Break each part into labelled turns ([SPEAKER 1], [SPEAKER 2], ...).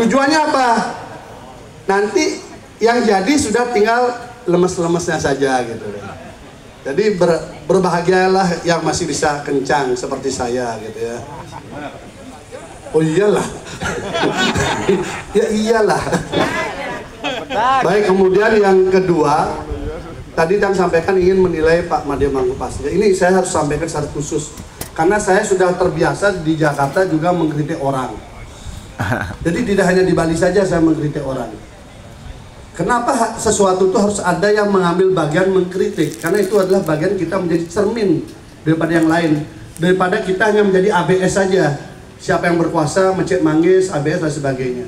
[SPEAKER 1] Tujuannya apa? Nanti yang jadi sudah tinggal lemes-lemesnya saja gitu. Jadi berbahagialah yang masih bisa kencang seperti saya gitu ya. Oh iyalah. Ya iyalah. Baik, kemudian yang kedua, tadi yang sampaikan ingin menilai Pak Made Mangkupastika. Ini saya harus sampaikan secara khusus karena saya sudah terbiasa di Jakarta juga mengkritik orang. Jadi tidak hanya di Bali saja saya mengkritik orang. Kenapa sesuatu itu harus ada yang mengambil bagian mengkritik? Karena itu adalah bagian kita menjadi cermin daripada yang lain. Daripada kita hanya menjadi ABS saja. Siapa yang berkuasa, mencet manggis, ABS dan sebagainya.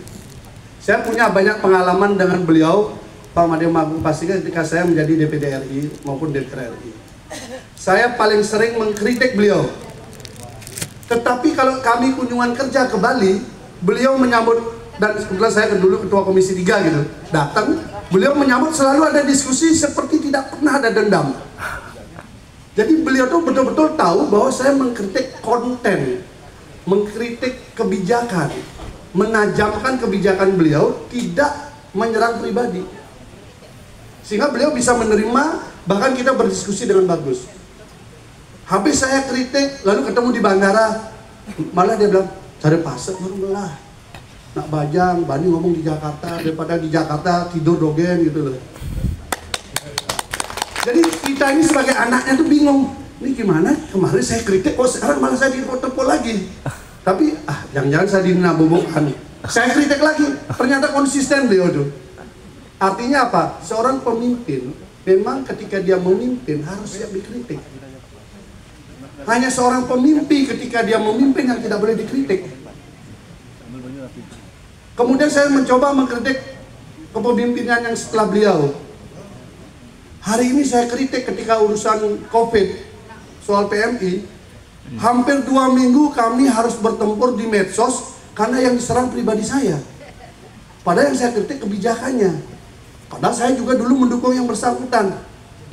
[SPEAKER 1] Saya punya banyak pengalaman dengan beliau, Pak Made Mangkupastika, ketika saya menjadi DPD RI maupun DPR RI. Saya paling sering mengkritik beliau. Tetapi kalau kami kunjungan kerja ke Bali, beliau menyambut, dan kebetulan saya dulu ketua komisi 3 gitu, datang, beliau menyambut, selalu ada diskusi seperti tidak pernah ada dendam. Jadi beliau tuh betul-betul tahu bahwa saya mengkritik konten, mengkritik kebijakan, menajamkan kebijakan beliau, tidak menyerang pribadi. Sehingga beliau bisa menerima, bahkan kita berdiskusi dengan bagus. Habis saya kritik, lalu ketemu di bandara, malah dia bilang, cari pasek lah. Nak bajang, Bani ngomong di Jakarta, daripada di Jakarta tidur dogen gitu loh. Jadi kita ini sebagai anaknya tuh bingung, ini gimana? Kemarin saya kritik, oh sekarang malah saya dipotong lagi. Tapi jangan-jangan saya dinabobokan. Saya kritik lagi, ternyata konsisten beliau tuh. Artinya apa? Seorang pemimpin memang ketika dia memimpin harus siap dikritik. Hanya seorang pemimpin ketika dia memimpin yang tidak boleh dikritik. Kemudian saya mencoba mengkritik kepemimpinan yang setelah beliau. Hari ini saya kritik ketika urusan COVID, soal PMI. Hampir 2 minggu kami harus bertempur di medsos karena yang diserang pribadi saya. Padahal yang saya kritik kebijakannya. Padahal saya juga dulu mendukung yang bersangkutan.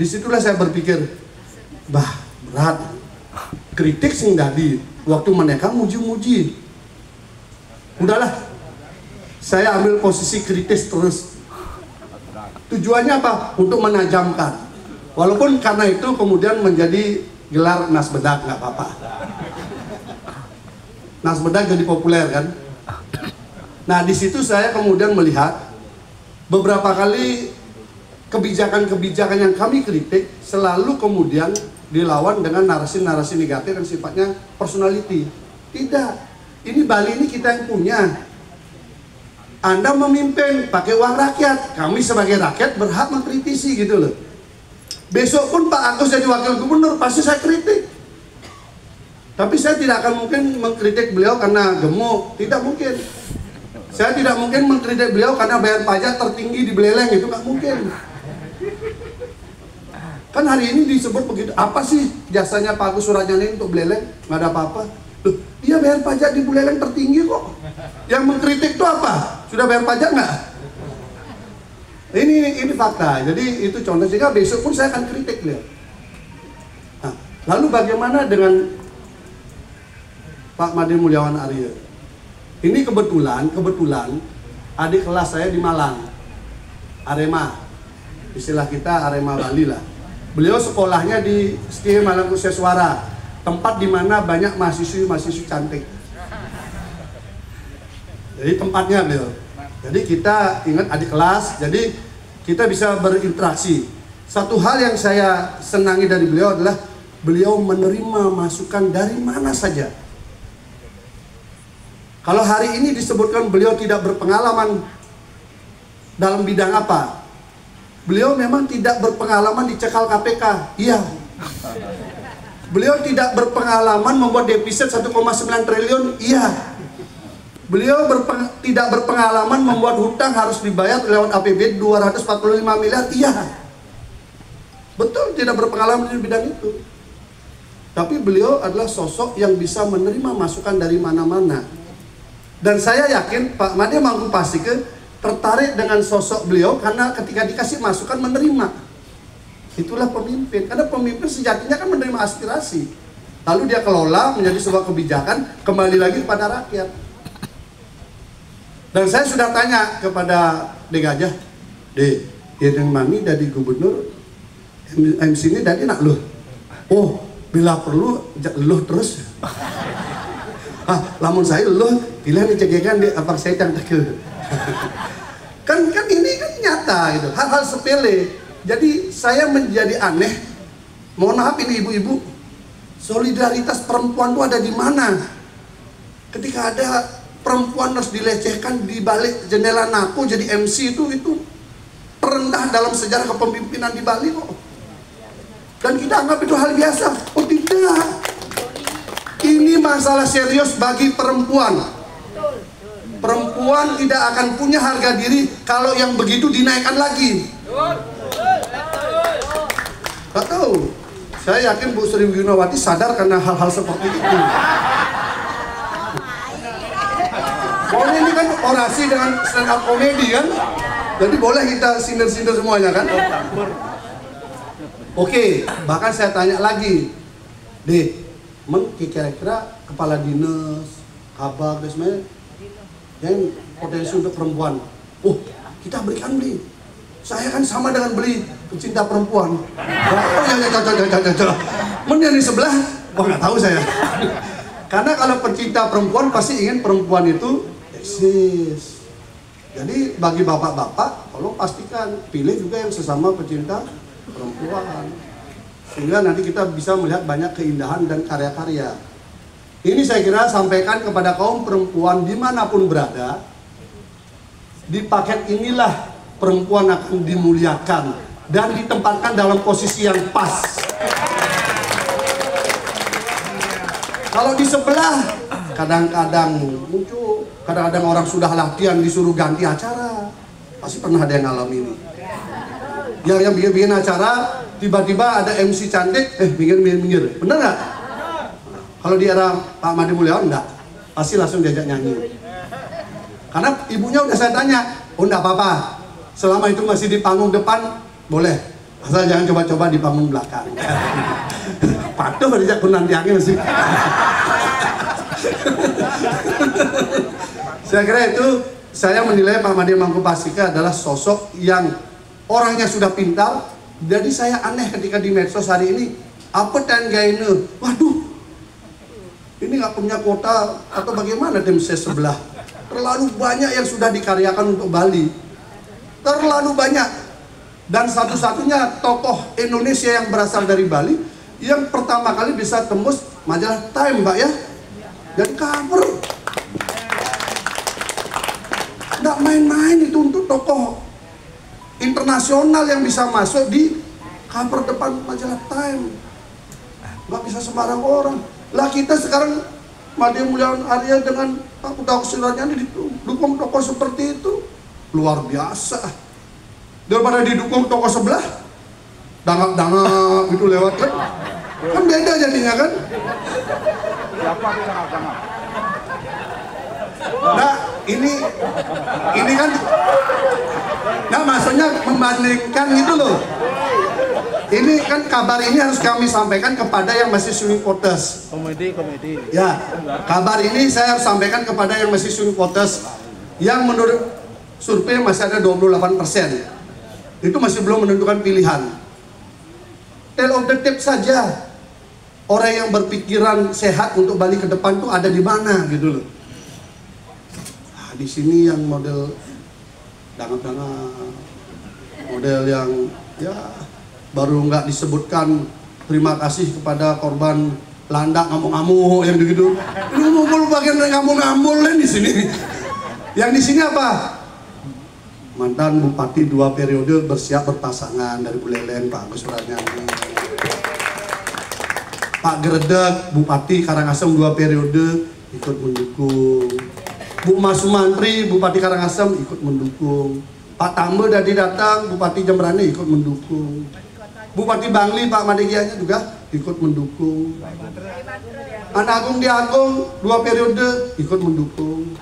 [SPEAKER 1] Disitulah saya berpikir, berat. Kritik sing dadi, waktu mereka muji-muji. Udahlah, saya ambil posisi kritis terus. Tujuannya apa? Untuk menajamkan. Walaupun karena itu kemudian menjadi gelar Nas Bedak, nggak apa-apa. Nas Bedak jadi populer kan. Nah di situ saya kemudian melihat beberapa kali kebijakan-kebijakan yang kami kritik selalu kemudian dilawan dengan narasi-narasi negatif yang sifatnya personality. Tidak, ini Bali ini kita yang punya. Anda memimpin pakai uang rakyat, kami sebagai rakyat berhak mengkritisi gitu loh. Besok pun Pak Agus jadi wakil gubernur, pasti saya kritik. Tapi saya tidak akan mungkin mengkritik beliau karena gemuk, tidak mungkin. Saya tidak mungkin mengkritik beliau karena bayar pajak tertinggi di Beleleng, itu nggak mungkin. Kan hari ini disebut begitu, apa sih jasanya Pak Agus Surajani untuk Beleleng? Nggak ada apa-apa. Loh, dia bayar pajak di Beleleng tertinggi kok. Yang mengkritik itu apa? Sudah bayar pajak nggak? Ini fakta. Jadi itu contoh, sehingga besok pun saya akan kritik beliau. Nah, lalu bagaimana dengan Pak Made Mulyawan Arya? Ini kebetulan adik kelas saya di Malang, Arema, istilah kita Arema Bali lah. Beliau sekolahnya di STI Malang Kuseswara, tempat di mana banyak mahasiswi cantik. Jadi tempatnya beliau. Jadi kita ingat adik kelas, jadi kita bisa berinteraksi. Satu hal yang saya senangi dari beliau adalah beliau menerima masukan dari mana saja. Kalau hari ini disebutkan beliau tidak berpengalaman dalam bidang apa? Beliau memang tidak berpengalaman dicekal KPK. Iya. Beliau tidak berpengalaman membuat defisit 1,9 triliun. Iya. Beliau tidak berpengalaman membuat hutang harus dibayar lewat APBD 245 miliar. Iya. Betul, tidak berpengalaman di bidang itu. Tapi beliau adalah sosok yang bisa menerima masukan dari mana-mana. Dan saya yakin Pak Made Mangkupastika tertarik dengan sosok beliau karena ketika dikasih masukan menerima. Itulah pemimpin. Karena pemimpin sejatinya kan menerima aspirasi. Lalu dia kelola menjadi sebuah kebijakan, kembali lagi kepada rakyat. Dan saya sudah tanya kepada D Gajah, D, yang mami dari gubernur, MC ini dari nak lu. Oh, bila perlu lu terus. Lamun saya lu pilihan dicegekan di apa saya tak ke. kan ini kan nyata gitu, hal-hal sepele. Jadi saya menjadi aneh. Mohon maaf ini ibu-ibu, solidaritas perempuan itu ada di mana? Ketika ada perempuan harus dilecehkan di balik jendela naku jadi MC itu terendah dalam sejarah kepemimpinan di Bali kok. Dan kita anggap itu hal biasa. Oh tidak. Ini masalah serius bagi perempuan. Perempuan tidak akan punya harga diri kalau yang begitu dinaikkan lagi. Gak tahu. Saya yakin Bu Sri Wignawati sadar karena hal-hal seperti itu. Pokoknya ini kan orasi dengan stand up comedy kan. Jadi boleh kita sindir-sindir semuanya kan. Oke, bahkan saya tanya lagi, kira-kira kepala dinas, kabag, semuanya yang potensi untuk perempuan. Oh, kita berikan beli. Saya kan sama dengan beli pecinta perempuan. Oh ya, yang di sebelah, nggak tahu saya. Karena kalau pecinta perempuan pasti ingin perempuan itu eksis. Jadi bagi bapak-bapak, tolong pastikan pilih juga yang sesama pecinta perempuan, sehingga nanti kita bisa melihat banyak keindahan dan karya-karya. Ini saya kira sampaikan kepada kaum perempuan dimanapun berada. Di paket inilah perempuan akan dimuliakan dan ditempatkan dalam posisi yang pas. Kalau di sebelah kadang-kadang muncul, kadang-kadang orang sudah latihan disuruh ganti acara. Pasti pernah ada yang ngalamin ini. Yang bikin acara tiba-tiba ada MC cantik, minggir. Bener nggak? Kalau di era Pak Made Mulyawan enggak, pasti langsung diajak nyanyi. Karena ibunya udah saya tanya, oh enggak apa-apa, selama itu masih di panggung depan boleh, asal jangan coba-coba di panggung belakang. Patuh berjak penantiannya masih. Saya kira itu, saya menilai Pak Made Mangkupasika adalah sosok yang orangnya sudah pintar. Jadi saya aneh ketika di medsos hari ini, apa tengaine, waduh, ini nggak punya kota atau bagaimana tim saya sebelah. Terlalu banyak yang sudah dikaryakan untuk Bali, terlalu banyak. Dan satu-satunya tokoh Indonesia yang berasal dari Bali yang pertama kali bisa tembus majalah Time, Mbak ya, dan cover. Nggak main-main itu untuk tokoh internasional yang bisa masuk di cover depan majalah Time. Nggak bisa sembarang orang. Lah kita sekarang Made Mulyawan Arya dengan Pak Kuda Suryani didukung tokoh seperti itu, luar biasa. Daripada didukung tokoh sebelah, dangak-dangak itu lewat kan beda jadinya kan. Nah ini kan, nah maksudnya membandingkan gitu loh. Ini kan kabar ini harus kami sampaikan kepada yang masih swing voters. Komedi. Ya, kabar ini saya harus sampaikan kepada yang masih swing voters, yang menurut survei masih ada 28%. Itu masih belum menentukan pilihan. Tale of the tape saja. Orang yang berpikiran sehat untuk balik ke depan tuh ada di mana gitu loh. Nah, di sini yang model dangak-dangak, model yang ya baru nggak disebutkan terima kasih kepada korban landak ngamuk-ngamuk yang begitu. Ini ngumpul bagian ngamuk-ngamuk di sini. Yang di sini apa? Mantan bupati 2 periode bersiap berpasangan dari Buleleng, Pak Agus Suryani. Pak Gredeg, bupati Karangasem 2 periode ikut mendukung. Bu Mas Sumantri, bupati Karangasem ikut mendukung. Pak Tambe tadi datang, bupati Jembrane ikut mendukung. Bupati Bangli, Pak Madegianya juga ikut mendukung. Anak Agung di Agung 2 periode ikut mendukung.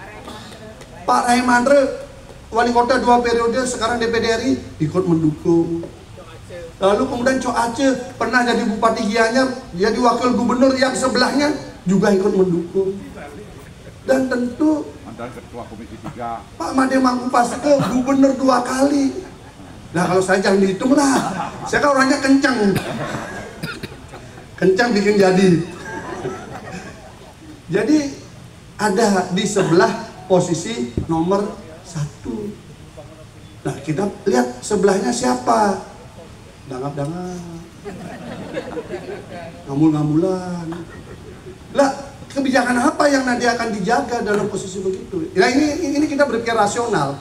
[SPEAKER 1] Pak Rahimandre, wali kota 2 periode, sekarang DPD RI ikut mendukung. Lalu kemudian Cok Aceh pernah jadi bupati Gianyar, jadi wakil gubernur yang sebelahnya juga ikut mendukung. Dan tentu
[SPEAKER 2] dan Ketua Komisi 3.
[SPEAKER 1] Pak Made Mangkupas itu gubernur 2 kali. Nah kalau saya jangan dihitung lah, saya kan orangnya kencang. Kencang bikin jadi. Jadi ada di sebelah posisi nomor 1. Nah kita lihat sebelahnya siapa? Dangap-dangap, ngamul-ngamulan. Lah kebijakan apa yang nanti akan dijaga dalam posisi begitu? Nah ini kita berpikir rasional.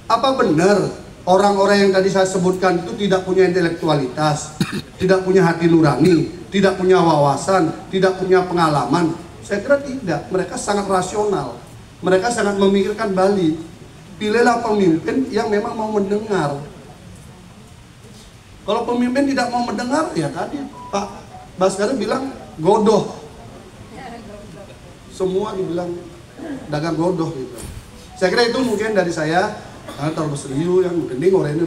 [SPEAKER 1] Apa benar orang-orang yang tadi saya sebutkan itu tidak punya intelektualitas, tidak punya hati nurani, tidak punya wawasan, tidak punya pengalaman? Saya kira tidak. Mereka sangat rasional. Mereka sangat memikirkan balik. Pilihlah pemimpin yang memang mau mendengar. Kalau pemimpin tidak mau mendengar, ya tadi Pak Baskara bilang godoh. Semua dibilang dagang godoh gitu. Saya kira itu mungkin dari saya. Karena terlalu serius yang gending orang ini